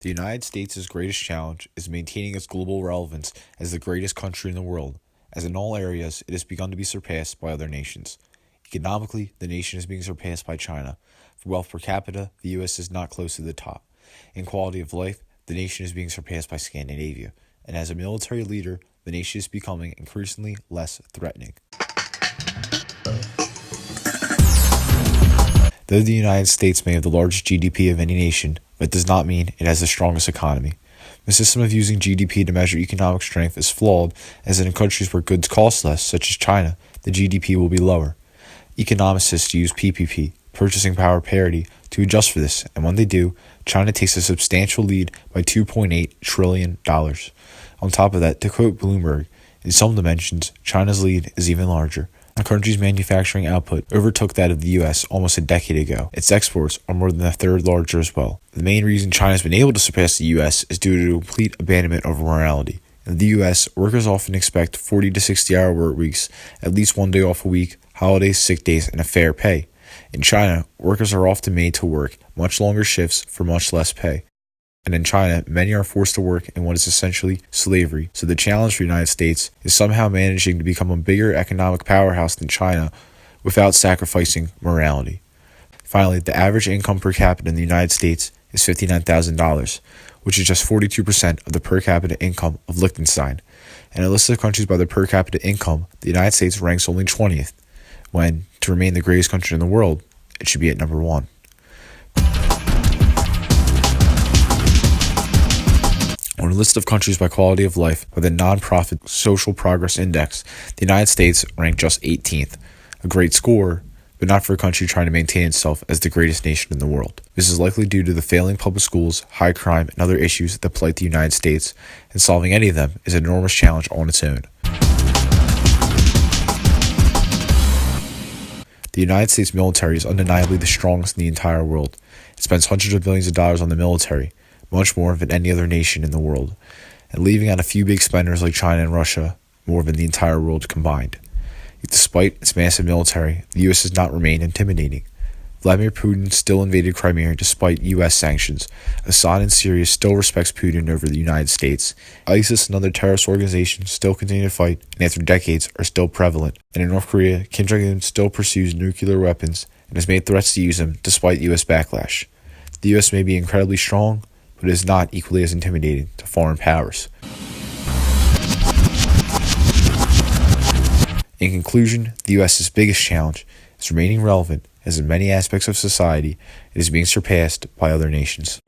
The United States' greatest challenge is maintaining its global relevance as the greatest country in the world, as in all areas it has begun to be surpassed by other nations. Economically, the nation is being surpassed by China. For wealth per capita, the U.S. is not close to the top. In quality of life, the nation is being surpassed by Scandinavia. And as a military leader, the nation is becoming increasingly less threatening. Though the United States may have the largest GDP of any nation, that does not mean it has the strongest economy. The system of using GDP to measure economic strength is flawed, as in countries where goods cost less, such as China, the GDP will be lower. Economists use PPP, purchasing power parity, to adjust for this, and when they do, China takes a substantial lead by $2.8 trillion. On top of that, to quote Bloomberg, in some dimensions, China's lead is even larger. The country's manufacturing output overtook that of the U.S. almost a decade ago. Its exports are more than a third larger as well. The main reason China has been able to surpass the U.S. is due to complete abandonment of morality. In the U.S., workers often expect 40 to 60-hour work weeks, at least one day off a week, holidays, sick days, and a fair pay. In China, workers are often made to work much longer shifts for much less pay. And in China, many are forced to work in what is essentially slavery. So the challenge for the United States is somehow managing to become a bigger economic powerhouse than China without sacrificing morality. Finally, the average income per capita in the United States is $59,000, which is just 42% of the per capita income of Liechtenstein. And in a list of countries by their per capita income, the United States ranks only 20th, when, to remain the greatest country in the world, it should be at number 1. On a list of countries by quality of life by the non-profit Social Progress Index, the United States ranked just 18th, a great score, but not for a country trying to maintain itself as the greatest nation in the world. This is likely due to the failing public schools, high crime, and other issues that plague the United States, and solving any of them is an enormous challenge on its own. The United States military is undeniably the strongest in the entire world. It spends hundreds of billions of dollars on the military, much more than any other nation in the world, and leaving out a few big spenders like China and Russia, more than the entire world combined. Yet despite its massive military, the U.S. has not remained intimidating. Vladimir Putin still invaded Crimea despite U.S. sanctions. Assad in Syria still respects Putin over the United States. ISIS and other terrorist organizations still continue to fight, and after decades are still prevalent. And in North Korea, Kim Jong-un still pursues nuclear weapons and has made threats to use them despite U.S. backlash. The U.S. may be incredibly strong, but it is not equally as intimidating to foreign powers. In conclusion, the U.S.'s biggest challenge is remaining relevant, as in many aspects of society, it is being surpassed by other nations.